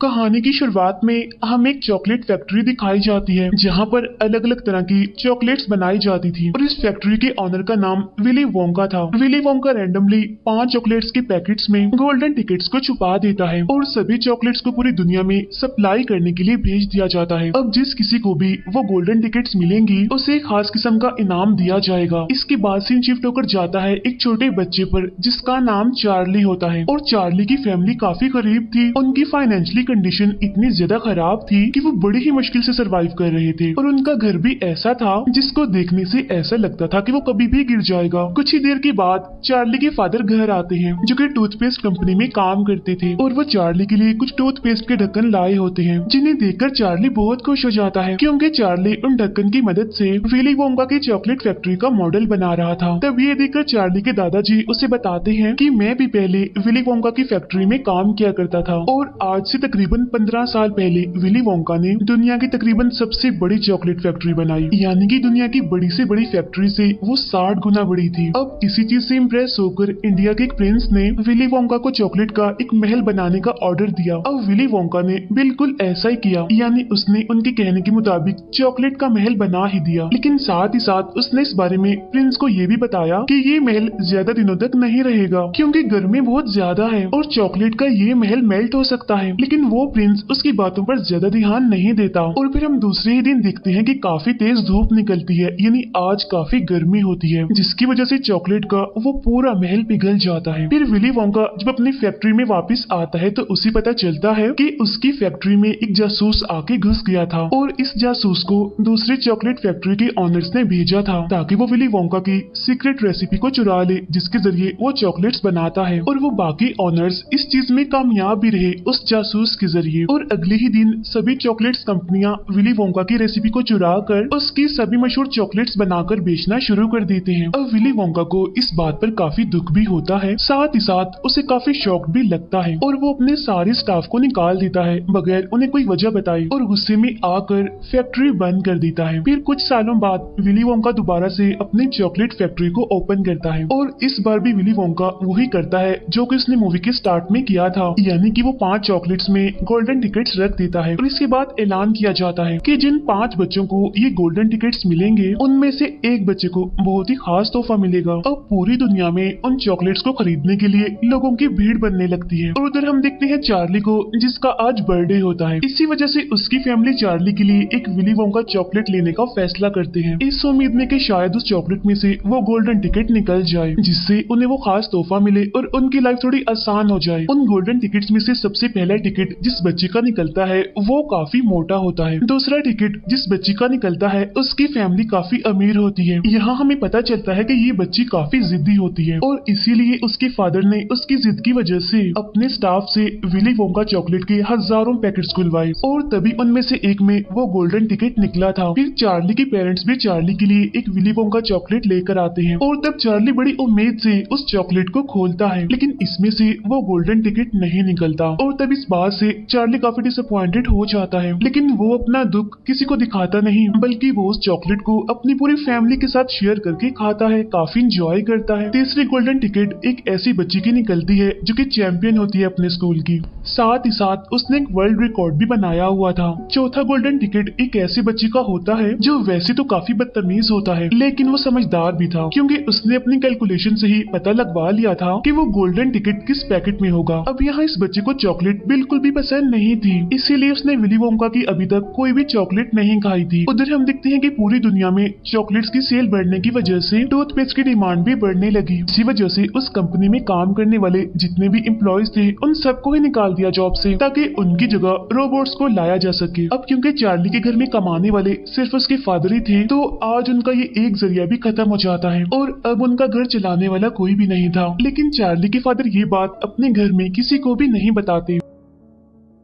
कहानी की शुरुआत में हमें एक चॉकलेट फैक्ट्री दिखाई जाती है जहाँ पर अलग अलग तरह की चॉकलेट्स बनाई जाती थी और इस फैक्ट्री के ऑनर का नाम विली वोंका था। विली वोंका रैंडमली 5 चॉकलेट्स के पैकेट्स में गोल्डन टिकट्स को छुपा देता है और सभी चॉकलेट्स को पूरी दुनिया में सप्लाई करने के लिए भेज दिया जाता है। अब जिस किसी को भी वो गोल्डन टिकट्स मिलेंगी उसे एक खास किस्म का इनाम दिया जाएगा। इसके बाद सीन शिफ्ट होकर जाता है एक छोटे बच्चे पर जिसका नाम चार्ली होता है और चार्ली की फैमिली काफी गरीब थी। उनकी फाइनेंशियली कंडीशन इतनी ज्यादा खराब थी कि वो बड़ी ही मुश्किल से सरवाइव कर रहे थे और उनका घर भी ऐसा था जिसको देखने से ऐसा लगता था कि वो कभी भी गिर जाएगा। कुछ ही देर के बाद चार्ली के फादर घर आते हैं जो कि टूथपेस्ट कंपनी में काम करते थे और वो चार्ली के लिए कुछ टूथपेस्ट के ढक्कन लाए होते हैं जिन्हें देखकर चार्ली बहुत खुश हो जाता है क्योंकि चार्ली उन ढक्कन की मदद से विली वोंका की चॉकलेट फैक्ट्री का मॉडल बना रहा था। तब ये देखकर चार्ली के दादाजी उसे बताते हैं कि मैं भी पहले विली वोंका की फैक्ट्री में काम किया करता था और आज से तकरीबन 15 साल पहले विली वोंका ने दुनिया की तकरीबन सबसे बड़ी चॉकलेट फैक्ट्री बनाई, यानी कि दुनिया की बड़ी से बड़ी फैक्ट्री से वो 60 गुना बड़ी थी। अब इसी चीज से इम्प्रेस होकर इंडिया के एक प्रिंस ने विली वोंका को चॉकलेट का एक महल बनाने का ऑर्डर दिया। अब विली वोंका ने बिल्कुल ऐसा ही किया, यानी उसने उनके कहने के मुताबिक चॉकलेट का महल बना ही दिया। लेकिन साथ ही साथ उसने इस बारे में प्रिंस को ये भी बताया कि ये महल ज्यादा दिनों तक नहीं रहेगा क्योंकि गर्मी बहुत ज्यादा है और चॉकलेट का ये महल मेल्ट हो सकता है। लेकिन वो प्रिंस उसकी बातों पर ज्यादा ध्यान नहीं देता और फिर हम दूसरे ही दिन देखते हैं कि काफी तेज धूप निकलती है, यानी आज काफी गर्मी होती है जिसकी वजह से चॉकलेट का वो पूरा महल पिघल जाता है। फिर विली वोंका जब अपनी फैक्ट्री में वापस आता है तो उसे पता चलता है कि उसकी फैक्ट्री में एक जासूस आके घुस गया था और इस जासूस को दूसरी चॉकलेट फैक्ट्री के ऑनर्स ने भेजा था ताकि वो विली वोंका की सीक्रेट रेसिपी को चुरा ले जिसके जरिए वो चॉकलेट्स बनाता है और वो बाकी ऑनर्स इस चीज में कामयाब भी रहे उस जासूस के जरिए। और अगले ही दिन सभी चॉकलेट्स कंपनियां विली वोंका की रेसिपी को चुरा कर उसकी सभी मशहूर चॉकलेट्स बनाकर बेचना शुरू कर देते हैं। अब विली वोंका को इस बात पर काफी दुख भी होता है, साथ ही साथ उसे काफी शौक भी लगता है और वो अपने सारे स्टाफ को निकाल देता है बगैर उन्हें कोई वजह बताए और गुस्से में आकर फैक्ट्री बंद कर देता है। फिर कुछ सालों बाद विली वोंका दोबारा से अपनी चॉकलेट फैक्ट्री को ओपन करता है और इस बार भी विली वोंका वही करता है जो कि उसने मूवी के स्टार्ट में किया था, यानी कि वो 5 चॉकलेट्स में गोल्डन टिकट्स रख देता है और इसके बाद ऐलान किया जाता है कि जिन 5 बच्चों को ये गोल्डन टिकट्स मिलेंगे उनमें से एक बच्चे को बहुत ही खास तोहफा मिलेगा। अब पूरी दुनिया में उन चॉकलेट्स को खरीदने के लिए लोगों की भीड़ बनने लगती है और उधर हम देखते हैं चार्ली को जिसका आज बर्थडे होता है। इसी वजह से उसकी फैमिली चार्ली के लिए एक विली वोंका चॉकलेट लेने का फैसला करते हैं इस उम्मीद में कि शायद उस चॉकलेट में से वो गोल्डन टिकट निकल जाए जिससे उन्हें वो खास तोहफा मिले और उनकी लाइफ थोड़ी आसान हो जाए। उन गोल्डन टिकट्स में से सबसे पहला टिकट जिस बच्चे का निकलता है वो काफी मोटा होता है। दूसरा टिकट जिस बच्ची का निकलता है उसकी फैमिली काफी अमीर होती है। यहाँ हमें पता चलता है कि ये बच्ची काफी जिद्दी होती है और इसीलिए उसके फादर ने उसकी जिद की वजह से अपने स्टाफ से विली वोंका चॉकलेट के हजारों पैकेट्स खुलवाए और तभी उनमें से एक में वो गोल्डन टिकट निकला था। फिर चार्ली के पेरेंट्स भी चार्ली के लिए एक विली वोंका चॉकलेट लेकर आते हैं और तब चार्ली बड़ी उम्मीद से उस चॉकलेट को खोलता है लेकिन इसमें से वो गोल्डन टिकट नहीं निकलता और तब इस बात से चार्ली काफी डिसअपॉइंटेड हो जाता है। लेकिन वो अपना दुख किसी को दिखाता नहीं बल्कि वो उस चॉकलेट को अपनी पूरी फैमिली के साथ शेयर करके खाता है, काफी इंजॉय करता है। तीसरी गोल्डन टिकट एक ऐसी बच्ची की निकलती है जो कि चैंपियन होती है अपने स्कूल की, साथ ही साथ उसने एक वर्ल्ड रिकॉर्ड भी बनाया हुआ था। चौथा गोल्डन टिकट एक ऐसी बच्ची का होता है जो वैसे तो काफी बदतमीज होता है लेकिन वो समझदार भी था क्योंकि उसने अपनी कैलकुलेशन से ही पता लगवा लिया था कि वो गोल्डन टिकट किस पैकेट में होगा। अब यहाँ इस बच्चे को चॉकलेट बिल्कुल भी पसंद नहीं थी, इसीलिए उसने विली वोंका की अभी तक कोई भी चॉकलेट नहीं खाई थी। उधर हम देखते हैं कि पूरी दुनिया में चॉकलेट्स की सेल बढ़ने की वजह से टूथपेस्ट की डिमांड भी बढ़ने लगी। इसी वजह से उस कंपनी में काम करने वाले जितने भी एम्प्लॉयज थे उन सबको ही निकाल दिया जॉब से ताकि उनकी जगह रोबोट्स को लाया जा सके। अब क्योंकि चार्ली के घर में कमाने वाले सिर्फ उसके फादर ही थे तो आज उनका ये एक जरिया भी खत्म हो जाता है और अब उनका घर चलाने वाला कोई भी नहीं था। लेकिन चार्ली के फादर ये बात अपने घर में किसी को भी नहीं बताते।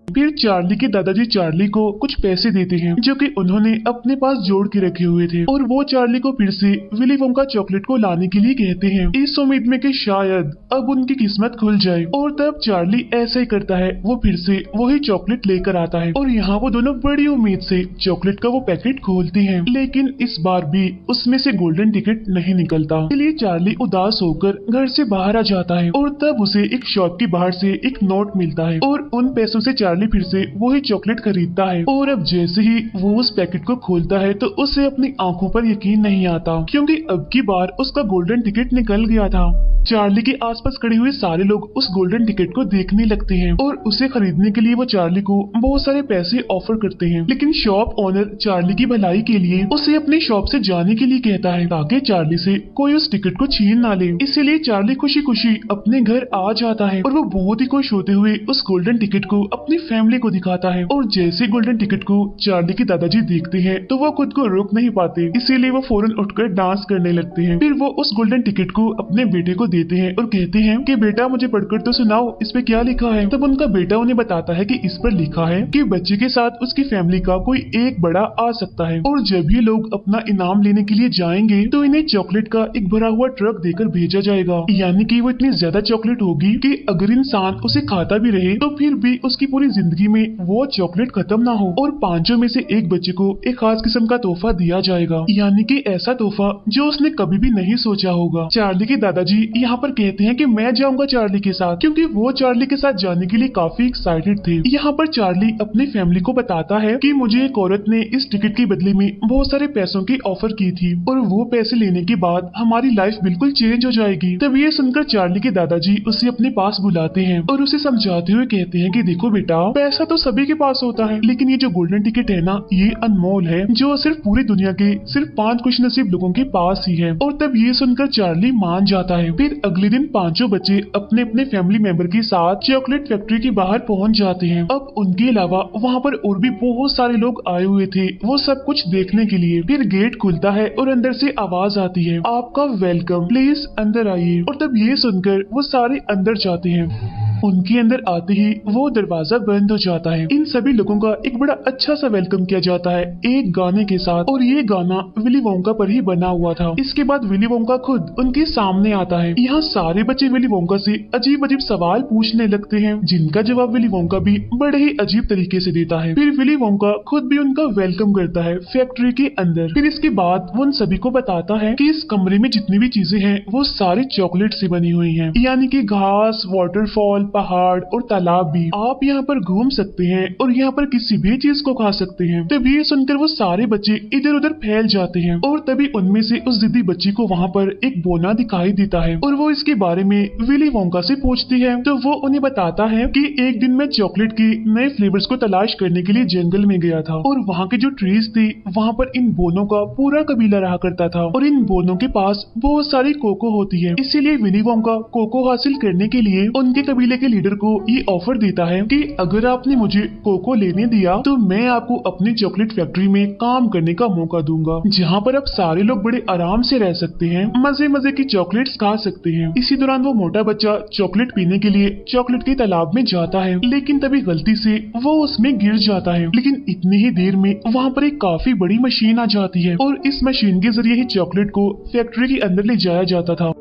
फिर चार्ली के दादाजी चार्ली को कुछ पैसे देते हैं जो कि उन्होंने अपने पास जोड़ के रखे हुए थे और वो चार्ली को फिर से विली वोंका चॉकलेट को लाने के लिए कहते हैं इस उम्मीद में कि शायद अब उनकी किस्मत खुल जाए। और तब चार्ली ऐसा ही करता है, वो फिर से वही चॉकलेट लेकर आता है और यहाँ वो दोनों बड़ी उम्मीद से चॉकलेट का वो पैकेट खोलते हैं लेकिन इस बार भी उसमें से गोल्डन टिकट नहीं निकलता। इसलिए चार्ली उदास होकर घर से बाहर आ जाता है और तब उसे एक शॉप के बाहर से एक नोट मिलता है और उन पैसों से चार्ली चार्ली फिर से वही चॉकलेट खरीदता है और अब जैसे ही वो उस पैकेट को खोलता है तो उसे अपनी आंखों पर यकीन नहीं आता, क्योंकि अब की बार उसका गोल्डन टिकट निकल गया था। चार्ली के आसपास खड़े हुए सारे लोग उस गोल्डन टिकट को देखने लगते हैं और उसे खरीदने के लिए वो चार्ली को बहुत सारे पैसे ऑफर करते हैं, लेकिन शॉप ओनर चार्ली की भलाई के लिए उसे अपनी शॉप से जाने के लिए कहता है ताकि चार्ली से कोई उस टिकट को छीन ना ले। इसीलिए चार्ली खुशी खुशी अपने घर आ जाता है और वो बहुत ही खुश होते हुए उस गोल्डन टिकट को अपनी फैमिली को दिखाता है। और जैसे गोल्डन टिकट को चार्ली के दादाजी देखते हैं तो वो खुद को रोक नहीं पाते, इसीलिए वो फौरन उठकर डांस करने लगते हैं। फिर वो उस गोल्डन टिकट को अपने बेटे को देते हैं और कहते हैं कि बेटा मुझे पढ़कर तो सुनाओ, इस पे क्या लिखा है। तब उनका बेटा उन्हें बताता है कि इस पर लिखा है कि बच्चे के साथ उसकी फैमिली का कोई एक बड़ा आ सकता है और जब ये लोग अपना इनाम लेने के लिए जाएंगे तो इन्हें चॉकलेट का एक भरा हुआ ट्रक देकर भेजा जाएगा। यानी कि वो इतनी ज्यादा चॉकलेट होगी कि अगर इंसान उसे खाता भी रहे तो फिर भी उसकी पूरी जिंदगी में वो चॉकलेट खत्म ना हो। और पांचों में से एक बच्चे को एक खास किस्म का तोहफा दिया जाएगा, यानी कि ऐसा तोहफा जो उसने कभी भी नहीं सोचा होगा। चार्ली के दादाजी यहाँ पर कहते हैं कि मैं जाऊंगा चार्ली के साथ, क्योंकि वो चार्ली के साथ जाने के लिए काफी एक्साइटेड थे। यहाँ पर चार्ली अपनी फैमिली को बताता है कि मुझे एक औरत ने इस टिकट के बदले में बहुत सारे पैसों की ऑफर की थी और वो पैसे लेने के बाद हमारी लाइफ बिल्कुल चेंज हो जाएगी। तब ये सुनकर चार्ली के दादाजी उसे अपने पास बुलाते हैं और उसे समझाते हुए कहते हैं कि देखो बेटा, पैसा तो सभी के पास होता है, लेकिन ये जो गोल्डन टिकट है ना, ये अनमोल है, जो सिर्फ पूरी दुनिया के सिर्फ 5 खुशनसीब लोगों के पास ही है। और तब ये सुनकर चार्ली मान जाता है। फिर अगले दिन पांचों बच्चे अपने अपने फैमिली मेंबर के साथ चॉकलेट फैक्ट्री के बाहर पहुंच जाते हैं। अब उनके अलावा वहाँ पर और भी बहुत सारे लोग आए हुए थे वो सब कुछ देखने के लिए। फिर गेट खुलता है और अंदर से आवाज आती है, आपका वेलकम, प्लीज अंदर आइए। और तब ये सुनकर वो सारे अंदर जाते हैं। उनके अंदर आते ही वो दरवाजा बंद हो जाता है। इन सभी लोगों का एक बड़ा अच्छा सा वेलकम किया जाता है एक गाने के साथ, और ये गाना विली वोंका पर ही बना हुआ था। इसके बाद विली वोंका खुद उनके सामने आता है। यहाँ सारे बच्चे विली वोंका से अजीब अजीब सवाल पूछने लगते हैं, जिनका जवाब विली वोंका भी बड़े ही अजीब तरीके से देता है। फिर विली वोंका खुद भी उनका वेलकम करता है फैक्ट्री के अंदर। फिर इसके बाद वो उन सभी को बताता है कि इस कमरे में जितनी भी चीजें हैं वो सारी चॉकलेट से बनी हुई हैं, यानी कि घास, वाटरफॉल, पहाड़ और तालाब भी। आप यहाँ पर घूम सकते हैं और यहाँ पर किसी भी चीज को खा सकते हैं। तभी ये सुनकर वो सारे बच्चे इधर उधर फैल जाते हैं और तभी उनमें से उस जिद्दी बच्ची को वहाँ पर एक बोना दिखाई देता है और वो इसके बारे में विली वोंका से पूछती है। तो वो उन्हें बताता है कि एक दिन मैं चॉकलेट के नए फ्लेवर्स को तलाश करने के लिए जंगल में गया था और वहाँ के जो ट्रीज थे वहाँ पर इन बोनों का पूरा कबीला रहा करता था और इन बोनों के पास बहुत सारी कोको होती है। इसीलिए विली वोंका कोको हासिल करने के लिए उनके कबीले के लीडर को ये ऑफर देता है कि अगर आपने मुझे कोको लेने दिया तो मैं आपको अपनी चॉकलेट फैक्ट्री में काम करने का मौका दूंगा, जहाँ पर अब सारे लोग बड़े आराम से रह सकते हैं, मजे मजे की चॉकलेट्स खा सकते हैं। इसी दौरान वो मोटा बच्चा चॉकलेट पीने के लिए चॉकलेट के तालाब में जाता है, लेकिन तभी गलती से वो उसमें गिर जाता है। लेकिन इतनी ही देर में वहाँ पर एक काफी बड़ी मशीन आ जाती है और इस मशीन के जरिए ही चॉकलेट को फैक्ट्री के अंदर ले जाया जाता था।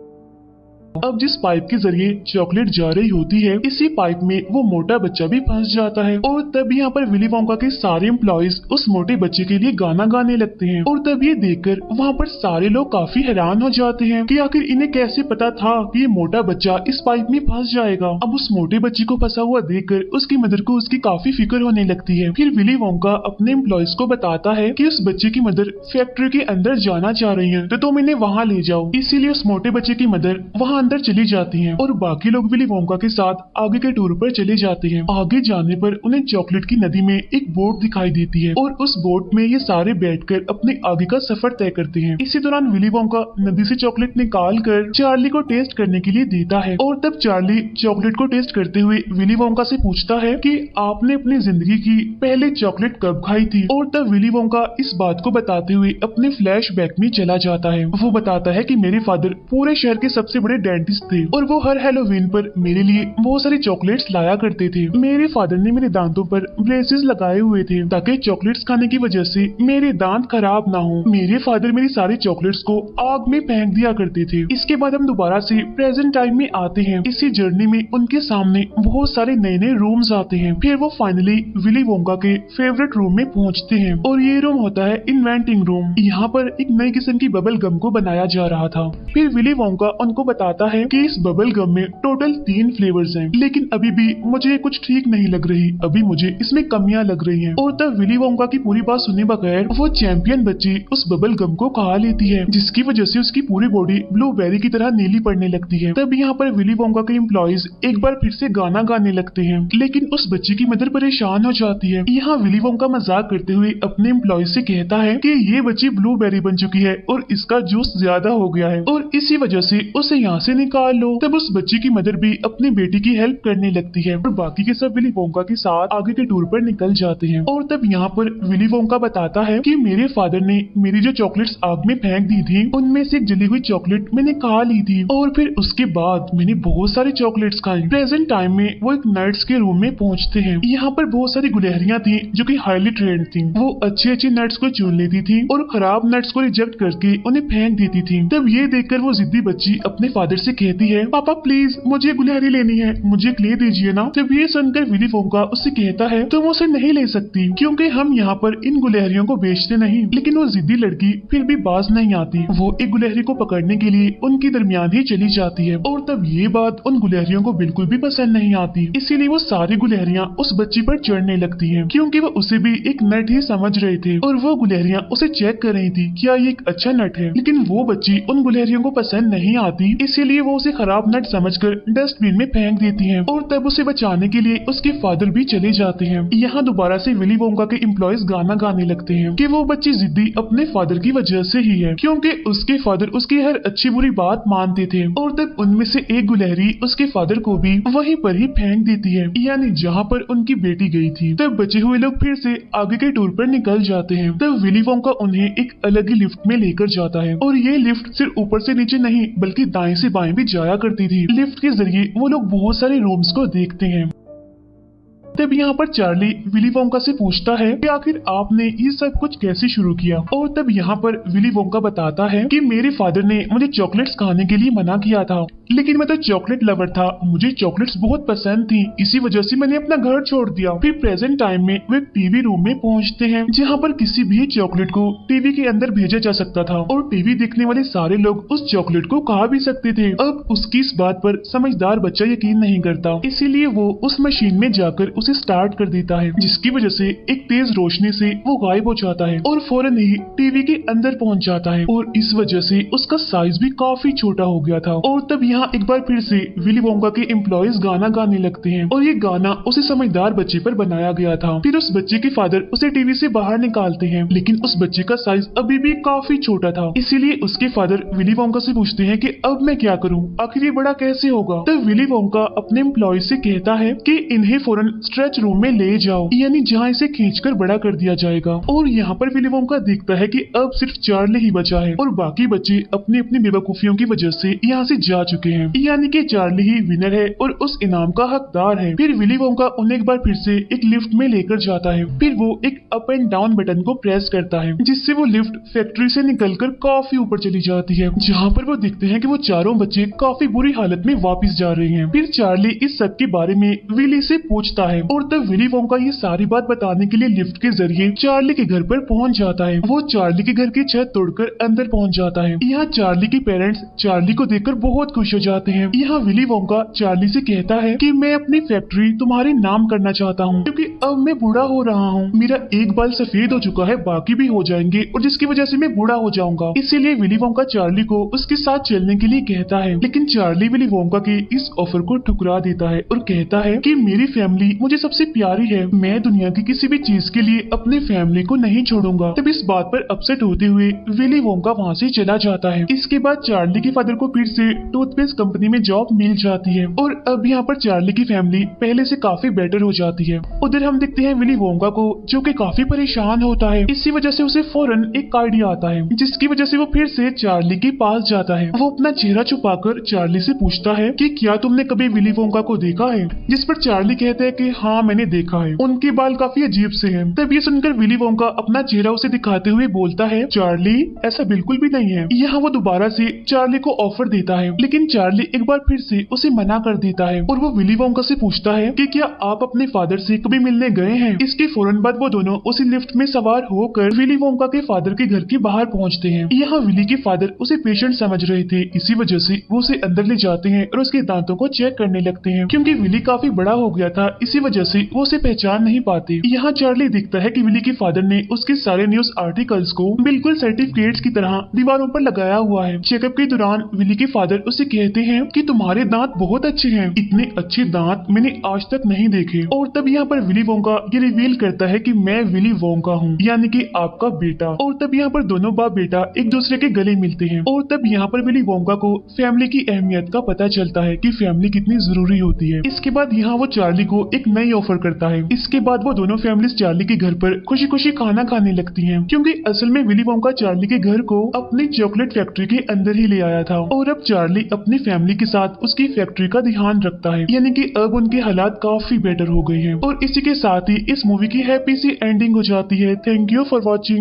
अब जिस पाइप के जरिए चॉकलेट जा रही होती है, इसी पाइप में वो मोटा बच्चा भी फंस जाता है और तब यहाँ पर विली वोंका के सारे एम्प्लॉइज उस मोटे बच्चे के लिए गाना गाने लगते हैं और तब ये देखकर वहाँ पर सारे लोग काफी हैरान हो जाते हैं कि आखिर इन्हें कैसे पता था कि ये मोटा बच्चा इस पाइप में फंस जाएगा। अब उस मोटे बच्चे को फंसा हुआ देखकर उसकी मदर को उसकी काफी फिक्र होने लगती है। फिर विली वोंका अपने एम्प्लॉइज को बताता है कि उस बच्चे की मदर फैक्ट्री के अंदर जाना चाह रही है, तो तुम इन्हें वहाँ ले जाओ। इसीलिए उस मोटे बच्चे की मदर वहाँ अंदर चली जाती हैं और बाकी लोग विली वोंका के साथ आगे के टूर पर चले जाते हैं। आगे जाने पर उन्हें चॉकलेट की नदी में एक बोट दिखाई देती है और उस बोट में ये सारे बैठकर अपने आगे का सफर तय करते हैं। इसी दौरान विली वोंका नदी से चॉकलेट निकाल कर चार्ली को टेस्ट करने के लिए देता है और तब चार्ली चॉकलेट को टेस्ट करते हुए विली वोंका से पूछता है कि आपने अपनी जिंदगी की पहले चॉकलेट कब खाई थी। और तब विली वोंका इस बात को बताते हुए अपने फ्लैशबैक में चला जाता है। वो बताता है कि मेरे फादर पूरे शहर के सबसे बड़े डेंटिस्ट थे और वो हर हैलोवीन पर मेरे लिए बहुत सारी चॉकलेट्स लाया करते थे। मेरे फादर ने मेरे दांतों पर ब्रेसेस लगाए हुए थे ताकि चॉकलेट्स खाने की वजह से मेरे दांत खराब ना हो। मेरे फादर मेरी सारी चॉकलेट्स को आग में फेंक दिया करते थे। इसके बाद हम दोबारा से प्रेजेंट टाइम में आते हैं। इसी जर्नी में उनके सामने बहुत सारे नए नए रूम्स आते हैं। फिर वो फाइनली विली वोंका के फेवरेट रूम में पहुंचते हैं और ये रूम होता है इन्वेंटिंग रूम। यहाँ पर एक नई किस्म की बबल गम को बनाया जा रहा था। फिर विली वोंका उनको बताता बताता है कि इस बबल गम में टोटल 3 फ्लेवर्स हैं, लेकिन अभी भी मुझे कुछ ठीक नहीं लग रही, अभी मुझे इसमें कमियां लग रही हैं। और तब विली वोंका की पूरी बात सुने बगैर वो चैंपियन बच्ची उस बबल गम को खा लेती है, जिसकी वजह से उसकी पूरी बॉडी ब्लूबेरी की तरह नीली पड़ने लगती है। तब यहाँ पर विली वोंका के एम्प्लॉइज एक बार फिर से गाना गाने लगते हैं, लेकिन उस बच्ची की मदर परेशान हो जाती है। यहाँ विली वोंका मजाक करते हुए अपने एम्प्लॉइज से कहता है कि ये बच्ची ब्लूबेरी बन चुकी है और इसका जूस ज्यादा हो गया है और इसी वजह से उसे यहाँ से निकाल लो। तब उस बच्ची की मदर भी अपनी बेटी की हेल्प करने लगती है और बाकी के सब विली वोंका के साथ आगे के टूर पर निकल जाते हैं। और तब यहाँ पर विली वोंका बताता है कि मेरे फादर ने मेरी जो चॉकलेट्स आग में फेंक दी थी उनमें से एक जली हुई चॉकलेट मैंने खा ली थी और फिर उसके बाद मैंने बहुत सारी चॉकलेट्स खाई। प्रेजेंट टाइम में वो एक नट्स के रूम में पहुंचते हैं। यहाँ पर बहुत सारी गुलहरियां थी जो कि हाईली ट्रेंड थी। वो अच्छे अच्छे नट्स को चुन लेती थी और खराब नट्स को रिजेक्ट करके उन्हें फेंक देती थी। तब ये देखकर वो जिद्दी बच्ची अपने फादर से कहती है, पापा प्लीज मुझे गुलहरी लेनी है, मुझे ले दीजिए ना। तब ये सुनकर विली वोंका उससे कहता है तुम उसे नहीं ले सकती क्योंकि हम यहाँ पर इन गुलहरियों को बेचते नहीं। लेकिन वो जिद्दी लड़की फिर भी बाज नहीं आती। वो एक गुलहरी को पकड़ने के लिए उनकी दरमियान ही चली जाती है और तब ये बात उन गुलहरियों को बिल्कुल भी पसंद नहीं आती। इसीलिए वो सारी गुलहरियां उस बच्ची पर चढ़ने लगती हैं क्योंकि वो उसे भी एक नट ही समझ रहे थे और वो गुलहरियां उसे चेक कर रही थी क्या ये एक अच्छा नट है। लेकिन वो बच्ची उन गुलहरियों को पसंद नहीं आती, इसीलिए वो उसे खराब नट समझकर डस्टबिन में फेंक देती है और तब उसे बचाने के लिए उसके फादर भी चले जाते हैं। यहाँ दोबारा से विली वोंका के एम्प्लॉइज गाना गाने लगते हैं कि वो बच्ची जिद्दी अपने फादर की वजह से ही है क्योंकि उसके फादर उसकी हर अच्छी बुरी बात मानते थे। और तब उनमें से एक गुलहरी उसके फादर को भी वहीं पर ही फेंक देती है, यानी जहाँ पर उनकी बेटी गई थी। तब बचे हुए लोग फिर से आगे के टूर पर निकल जाते हैं। तब विली वोंका उन्हें एक अलग ही लिफ्ट में लेकर जाता है और ये लिफ्ट सिर्फ ऊपर से नीचे नहीं बल्कि दाएं से बाएं भी जाया करती थी। लिफ्ट के जरिए वो लोग बहुत सारे रूम्स को देखते हैं। तब यहाँ पर चार्ली विली वोंका से पूछता है कि आखिर आपने ये सब कुछ कैसे शुरू किया। और तब यहाँ पर विली वोंका बताता है कि मेरे फादर ने मुझे चॉकलेट्स खाने के लिए मना किया था, लेकिन मैं तो चॉकलेट लवर था, मुझे चॉकलेट्स बहुत पसंद थी, इसी वजह से मैंने अपना घर छोड़ दिया। फिर प्रेजेंट टाइम में वे टीवी रूम में पहुँचते हैं जहाँ पर किसी भी चॉकलेट को टीवी के अंदर भेजा जा सकता था और टीवी देखने वाले सारे लोग उस चॉकलेट को खा भी सकते थे। अब उसकी इस बात पर समझदार बच्चा यकीन नहीं करता, इसीलिए वो उस मशीन में जाकर उसे स्टार्ट कर देता है, जिसकी वजह से एक तेज रोशनी से वो गायब हो जाता है और फौरन ही टीवी के अंदर पहुंच जाता है और इस वजह से उसका साइज भी काफी छोटा हो गया था। और तब यहाँ एक बार फिर से विली वोंका के एम्प्लॉइज गाना गाने लगते हैं और ये गाना उसे समझदार बच्चे पर बनाया गया था। फिर उस बच्चे के फादर उसे टीवी से बाहर निकालते हैं, लेकिन उस बच्चे का साइज अभी भी काफी छोटा था, इसीलिए उसके फादर विली वोंका से पूछते हैं कि अब मैं क्या करूँ, आखिर ये बड़ा कैसे होगा। तब विली वोंका अपने एम्प्लॉय से कहता है कि इन्हें फौरन स्ट्रेच रूम में ले जाओ, यानी जहाँ इसे खींचकर बड़ा कर दिया जाएगा। और यहाँ पर विली वोंका देखता है कि अब सिर्फ चार्ली ही बचा है और बाकी बच्चे अपनी अपनी बेवकूफियों की वजह से यहाँ से जा चुके हैं, यानी कि चार्ली ही विनर है और उस इनाम का हकदार है। फिर विली वोंका उन्हें एक बार फिर से एक लिफ्ट में लेकर जाता है। फिर वो एक अप एंड डाउन बटन को प्रेस करता है, जिससे वो लिफ्ट फैक्ट्री से निकलकर काफी ऊपर चली जाती है, जहाँ पर वो देखते हैं कि वो चारों बच्चे काफी बुरी हालत में वापस जा रहे हैं। फिर चार्ली इस सब के बारे में विली से पूछता है और तब विली वोंका ये सारी बात बताने के लिए लिफ्ट के जरिए चार्ली के घर पर पहुंच जाता है। वो चार्ली के घर की छत तोड़कर अंदर पहुंच जाता है। यहाँ चार्ली के पेरेंट्स चार्ली को देखकर बहुत खुश हो जाते हैं। यहाँ विली वोंका चार्ली से कहता है कि मैं अपनी फैक्ट्री तुम्हारे नाम करना चाहता हूँ क्योंकि अब मैं बूढ़ा हो रहा हूँ, मेरा एक बाल सफेद हो चुका है, बाकी भी हो जाएंगे और जिसकी वजह से मैं बूढ़ा हो जाऊंगा। इसीलिए विली वोंका चार्ली को उसके साथ चलने के लिए कहता है, लेकिन चार्ली विली वोंका के इस ऑफर को ठुकरा देता है और कहता है कि मेरी फैमिली मुझे सबसे प्यारी है, मैं दुनिया की किसी भी चीज के लिए अपने फैमिली को नहीं छोड़ूंगा। तब इस बात पर अपसेट होते हुए विली वोंका वहाँ से चला जाता है। इसके बाद चार्ली के फादर को फिर से टूथपेस्ट कंपनी में जॉब मिल जाती है और अब यहाँ पर चार्ली की फैमिली पहले से काफी बेटर हो जाती है। उधर हम देखते हैं विली वोंका को जो कि काफी परेशान होता है। इसी वजह से उसे फौरन एक आइडिया आता है, जिसकी वजह से वो फिर से चार्ली के पास जाता है। वो अपना चेहरा छुपाकर चार्ली से पूछता है कि क्या तुमने कभी विली वोंका को देखा है, जिस पर चार्ली कहता है कि हाँ मैंने देखा है, उनके बाल काफी अजीब से हैं। तब ये सुनकर विली वोंका अपना चेहरा उसे दिखाते हुए बोलता है, चार्ली ऐसा बिल्कुल भी नहीं है। यहाँ वो दोबारा से चार्ली को ऑफर देता है, लेकिन चार्ली एक बार फिर से उसे मना कर देता है और वो विली वोंका से पूछता है कि क्या आप अपने फादर से कभी मिलने गए हैं। इसके फौरन बाद वो दोनों उसी लिफ्ट में सवार होकर विली वोंका के फादर के घर के बाहर पहुंचते हैं। यहाँ विली के फादर उसे पेशेंट समझ रहे थे, इसी वजह से वो उसे अंदर ले जाते हैं और उसके दांतों को चेक करने लगते हैं। क्योंकि विली काफी बड़ा हो गया था, इसी वजह से वो उसे पहचान नहीं पाते। यहाँ चार्ली दिखता है कि विली के फादर ने उसके सारे न्यूज आर्टिकल्स को बिल्कुल सर्टिफिकेट्स की तरह दीवारों पर लगाया हुआ है। चेकअप के दौरान विली के फादर उसे कहते हैं कि तुम्हारे दांत बहुत अच्छे हैं, इतने अच्छे दांत मैंने आज तक नहीं देखे। और तब यहाँ पर विली वोंका ये रिवील करता है कि मैं विली वोंका हूँ, यानी कि आपका बेटा। और तब यहाँ पर दोनों बाप बेटा एक दूसरे के गले मिलते हैं। और तब यहाँ पर विली वोंका को फैमिली की अहमियत का पता चलता है कि फैमिली कितनी जरूरी होती है। इसके बाद यहाँ वो चार्ली को एक नई ऑफर करता है। इसके बाद वो दोनों फैमिलीज चार्ली के घर पर खुशी खुशी खाना खाने लगती हैं, क्योंकि असल में विली वोंका चार्ली के घर को अपनी चॉकलेट फैक्ट्री के अंदर ही ले आया था। और अब चार्ली अपनी फैमिली के साथ उसकी फैक्ट्री का ध्यान रखता है, यानी कि अब उनके हालात काफी बेटर हो गए हैं। और इसी के साथ ही इस मूवी की हैप्पी सी एंडिंग हो जाती है। Thank you for watching.